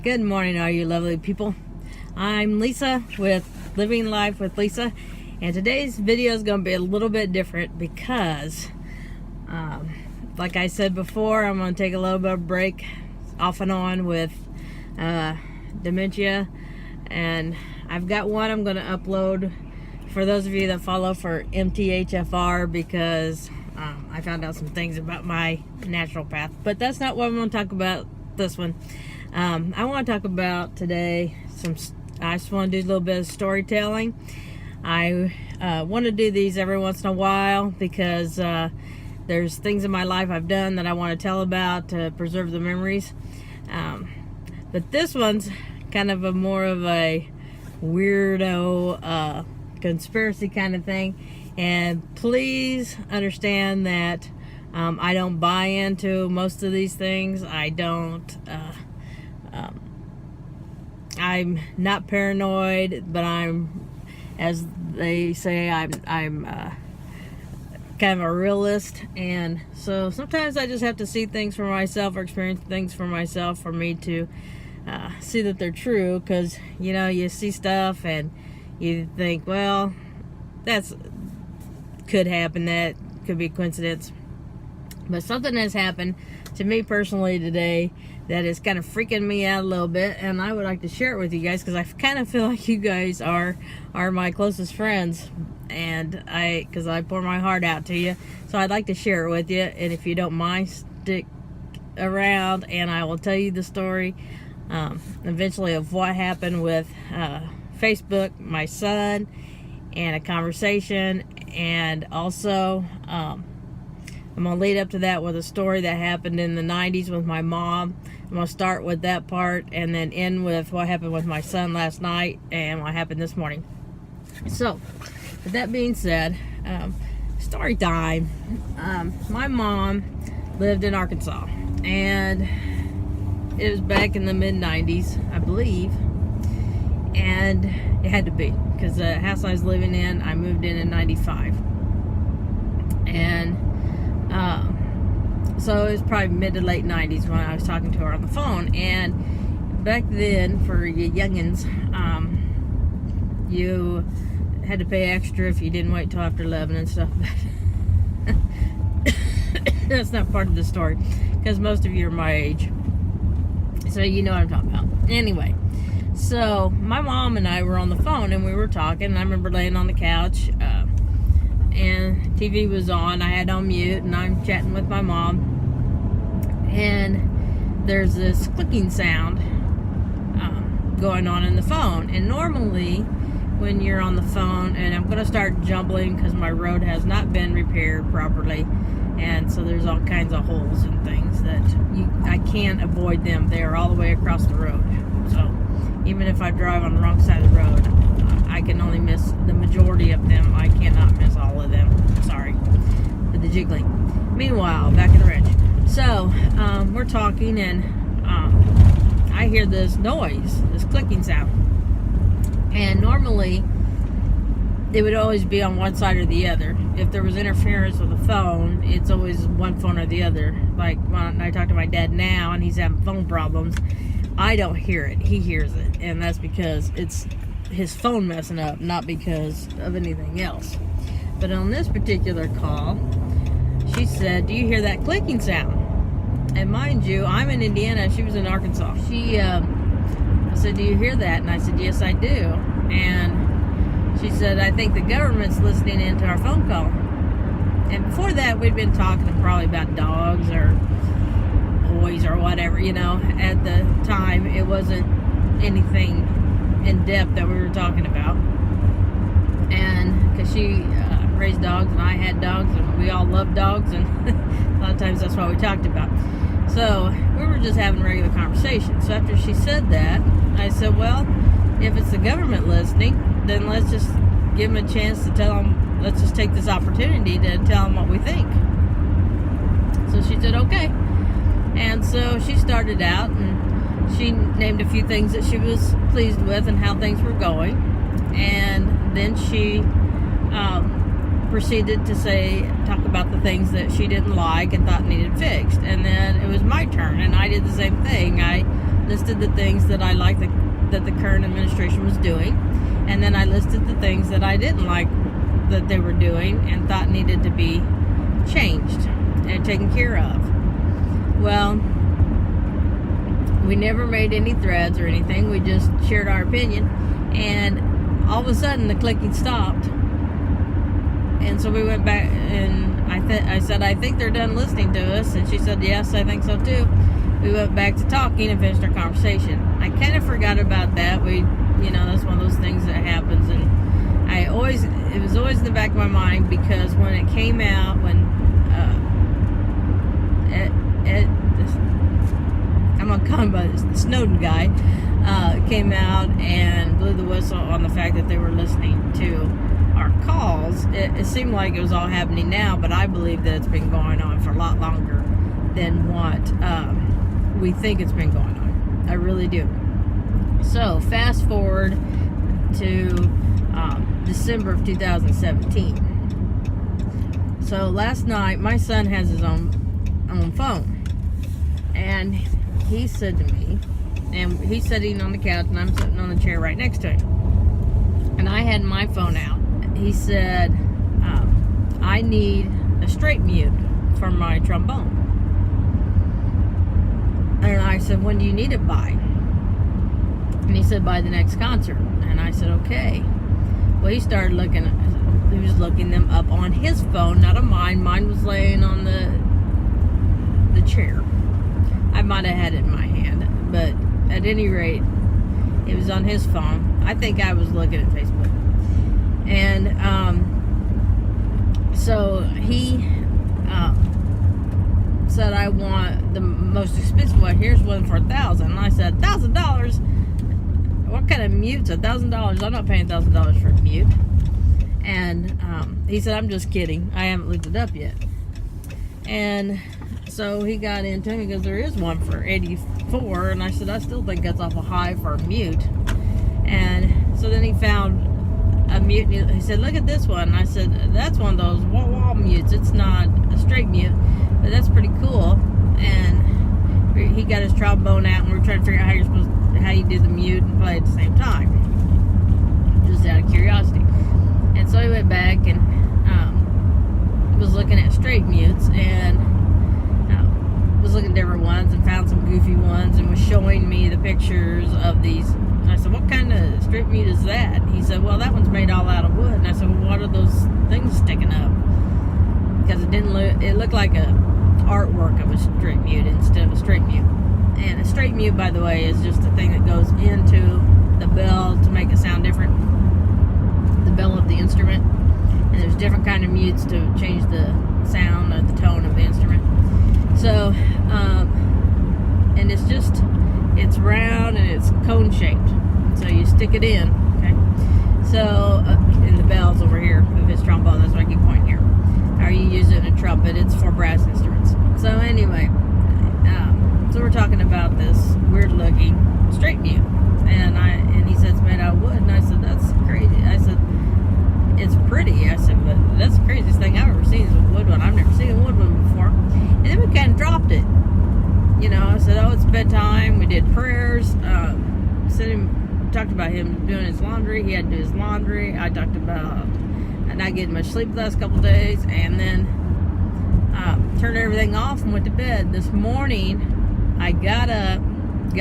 Good morning, all you lovely people. I'm Lisa with Living Life with Lisa, and today's video is going to be a little bit different because, like I said before, I'm going to take a little bit of break off and on with dementia, and I've got one I'm going to upload for those of you that follow for MTHFR because I found out some things about my natural path, but that's not what I'm going to talk about this one. I want to talk about today I just want to do a little bit of storytelling. I want to do these every once in a while because there's things in my life I've done that I want to tell about to preserve the memories. But this one's kind of more of a weirdo conspiracy kind of thing. And please understand that I don't buy into most of these things. I don't. I'm not paranoid, but I'm, as they say, I'm kind of a realist, and so sometimes I just have to see things for myself or experience things for myself for me to see that they're true. Because you see stuff and you think, well, that's could happen, that could be a coincidence, but something has happened to me personally today that is kind of freaking me out a little bit, and I would like to share it with you guys because I kind of feel like you guys are my closest friends, and because I pour my heart out to you, so I'd like to share it with you. And if you don't mind, stick around and I will tell you the story eventually of what happened with Facebook, my son, and a conversation, and also I'm going to lead up to that with a story that happened in the 90s with my mom. I'm going to start with that part and then end with what happened with my son last night and what happened this morning. So, with that being said, story time. My mom lived in Arkansas, and it was back in the mid-90s, I believe, and it had to be because the house I was living in, I moved in 95. And so it was probably mid to late 90s when I was talking to her on the phone. And back then, for you youngins, you had to pay extra if you didn't wait till after 11 and stuff. That's not part of the story because most of you are my age, so you know what I'm talking about. Anyway, so my mom and I were on the phone and we were talking, and I remember laying on the couch and TV was on. I had on mute and I'm chatting with my mom, and there's this clicking sound going on in the phone. And normally when you're on the phone, and I'm going to start jumbling because my road has not been repaired properly, and so there's all kinds of holes and things that I can't avoid them. They're all the way across the road, so even if I drive on the wrong side of the road, I can only miss the majority of them. I cannot miss all of them. Sorry for the jiggling. Meanwhile, back in the ranch. So, we're talking, and I hear this noise, this clicking sound. And normally, it would always be on one side or the other. If there was interference with the phone, it's always one phone or the other. Like when I talk to my dad now, and he's having phone problems, I don't hear it. He hears it. And that's because it's his phone messing up, not because of anything else. But on this particular call, she said, "Do you hear that clicking sound?" And mind you, I'm in Indiana, she was in Arkansas. I said, "Do you hear that?" And I said, "Yes, I do." And she said, "I think the government's listening into our phone call." And before that, we'd been talking probably about dogs or boys or whatever, At the time, it wasn't anything in depth that we were talking about. And because she raised dogs and I had dogs and we all love dogs, and a lot of times that's what we talked about. So we were just having a regular conversation. So after she said that, I said, well, if it's the government listening, then let's just give them a chance to tell them, let's just take this opportunity to tell them what we think. So she said, okay. And so she started out, and she named a few things that she was pleased with and how things were going. And then she proceeded to talk about the things that she didn't like and thought needed fixed. And then it was my turn, and I did the same thing. I listed listed the things that I liked that the current administration was doing, and then I listed the things that I didn't like that they were doing and thought needed to be changed and taken care of. Well, we never made any threads or anything. We just shared our opinion, and all of a sudden the clicking stopped. And so we went back, and I said, I think they're done listening to us. And she said, yes, I think so too. We went back to talking and finished our conversation. I kind of forgot about that. That's one of those things that happens. And it was always in the back of my mind, because when it came out, I'm going to call him the Snowden guy, came out and blew the whistle on the fact that they were listening to our calls. It seemed like it was all happening now, but I believe that it's been going on for a lot longer than what we think it's been going on. I really do. So fast forward to December of 2017. So last night, my son has his own phone, and he said to me, and he's sitting on the couch and I'm sitting on the chair right next to him, and I had my phone out. He said, I need a straight mute for my trombone. And I said, when do you need it by? And he said, by the next concert. And I said, okay. Well, he started looking them up on his phone, not on mine. Mine was laying on the chair. I might have had it in my hand, but at any rate, it was on his phone. I think I was looking at Facebook. And so he said, I want the most expensive one. Here's one for $1,000. And I said, $1,000? What kind of mute's $1,000? I'm not paying $1,000 for a mute. And he said, I'm just kidding. I haven't looked it up yet. And so he got into it because there is one for $84. And I said, I still think that's awful high for a mute. And so then he found a mute. He said, look at this one. And I said, that's one of those wall mutes. It's not a straight mute, but that's pretty cool. And he got his trombone out, and we were trying to figure out how you do the mute and play at the same time, just out of curiosity. And so he went back and was looking at straight mutes, and was looking at different ones and found some goofy ones, and was showing me the pictures of these. And I said, what kind of straight mute is that? And he said, well, that one's made all out of wood. And I said, well, what are those things sticking up? Because it looked like a artwork of a straight mute instead of a straight mute. And a straight mute, by the way, is just a thing that goes into the bell to make it sound different, the bell of the instrument. And there's different kind of mutes to change the sound or the tone of the instrument. So, and it's round and it's cone shaped. So you stick it in, okay? So, and the bell's over here of his trombone, that's why I keep pointing here. Or you use it in a trumpet, it's for brass instruments. So anyway, so we're talking about this weird looking straight mute. And he said it's made out of wood. And I said, that's crazy. I said, it's pretty. I said, but that's the craziest thing I've ever seen is a wood one. I've never seen a wood one before. And then we kind of dropped it. I said, oh, it's bedtime. We did prayers. Talked about him doing his laundry. He had to do his laundry. I talked about not getting much sleep the last couple days. And then turned everything off and went to bed. This morning, I got on,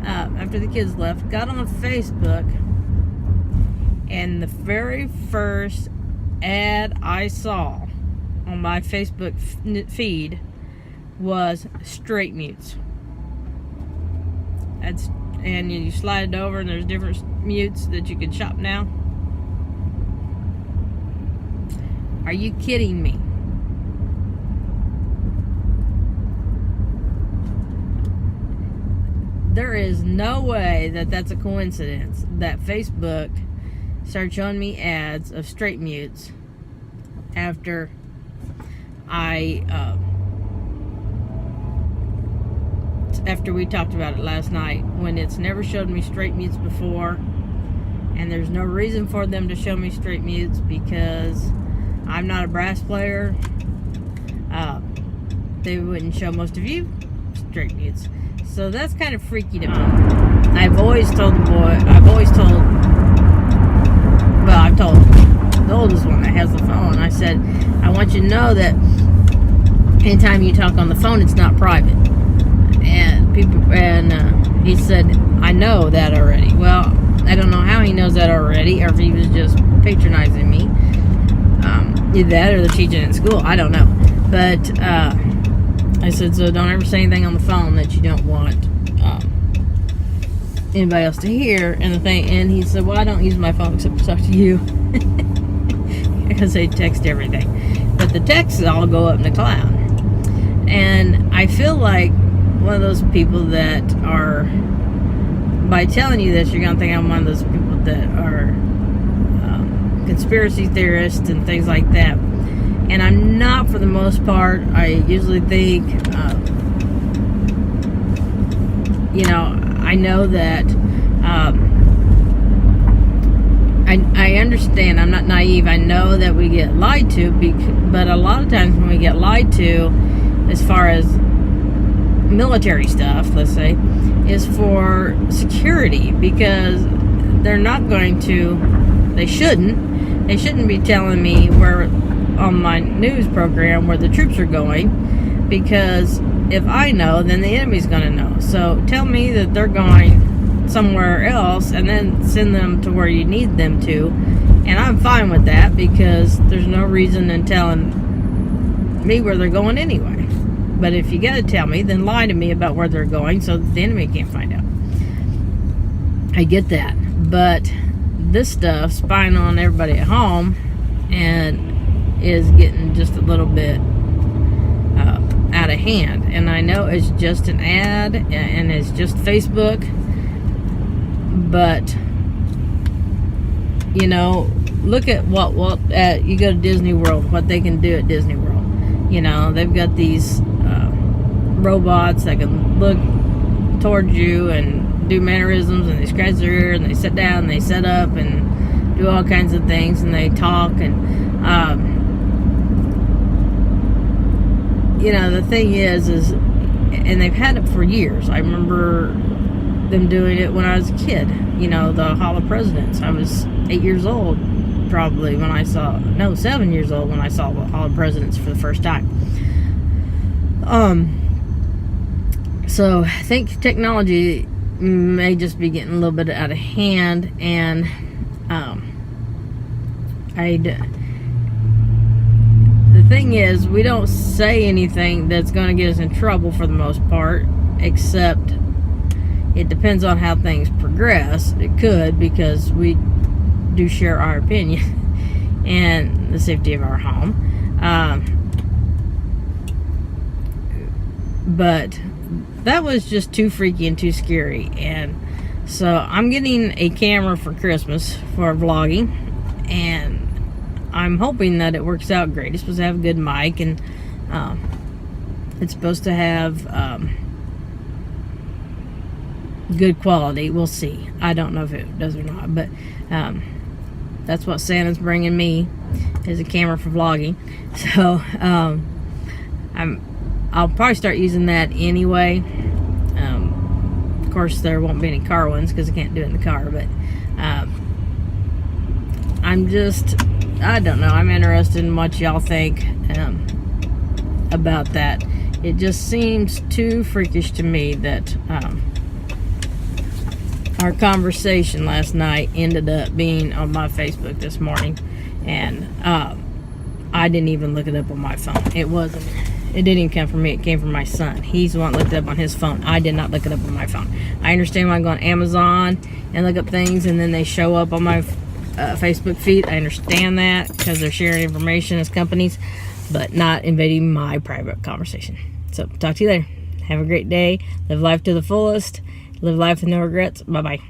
after the kids left, got on Facebook, and the very first ad I saw on my Facebook feed was straight mutes. And you slide it over, and there's different mutes that you can shop now. Are you kidding me? There is no way that that's a coincidence that Facebook started showing me ads of straight mutes after after we talked about it last night, when it's never showed me straight mutes before, and there's no reason for them to show me straight mutes because I'm not a brass player. They wouldn't show most of you straight mutes. So that's kind of freaky to me. I've told the oldest one that has the phone, I said, I want you to know that anytime you talk on the phone, it's not private. And he said, I know that already. Well, I don't know how he knows that already, or if he was just patronizing me. Either that or they're teaching in school. I don't know. But I said, so don't ever say anything on the phone that you don't want anybody else to hear. And he said, well, I don't use my phone except to talk to you. Because they text everything. But the texts all go up in the cloud. And I feel like one of those people that are, by telling you this, you're going to think I'm one of those people that are conspiracy theorists and things like that. And I'm not, for the most part. I usually think, I know that, I understand, I'm not naive. I know that we get lied to, but a lot of times when we get lied to, as far as military stuff, let's say, is for security, because they're not going to, they shouldn't be telling me where on my news program where the troops are going, because if I know, then the enemy's going to know. So tell me that they're going somewhere else and then send them to where you need them to, and I'm fine with that, because there's no reason in telling me where they're going anyway. But if you got to tell me, then lie to me about where they're going so that the enemy can't find out. I get that. But this stuff, spying on everybody at home, and is getting just a little bit out of hand. And I know it's just an ad, and it's just Facebook. But, look at what you go to Disney World, what they can do at Disney World. They've got these robots that can look towards you and do mannerisms, and they scratch their ear, and they sit down, and they set up, and do all kinds of things, and they talk, and the thing is, and they've had it for years. I remember them doing it when I was a kid. The Hall of Presidents. I was 8 years old, probably, 7 years old when I saw the Hall of Presidents for the first time. So I think technology may just be getting a little bit out of hand, and the thing is, we don't say anything that's going to get us in trouble for the most part, except it depends on how things progress. It could, because we do share our opinion and the safety of our home. But that was just too freaky and too scary. And so I'm getting a camera for Christmas for vlogging, and I'm hoping that it works out great. It's supposed to have a good mic, and it's supposed to have good quality. We'll see. I don't know if it does or not, but that's what Santa's bringing me, is a camera for vlogging. So I'll probably start using that anyway. Of course, there won't be any car ones because I can't do it in the car, but I don't know. I'm interested in what y'all think about that. It just seems too freakish to me that our conversation last night ended up being on my Facebook this morning, and I didn't even look it up on my phone. It didn't even come from me. It came from my son. He's the one that looked it up on his phone. I did not look it up on my phone. I understand when I go on Amazon and look up things and then they show up on my Facebook feed. I understand that because they're sharing information as companies, but not invading my private conversation. So talk to you later. Have a great day. Live life to the fullest. Live life with no regrets. Bye-bye.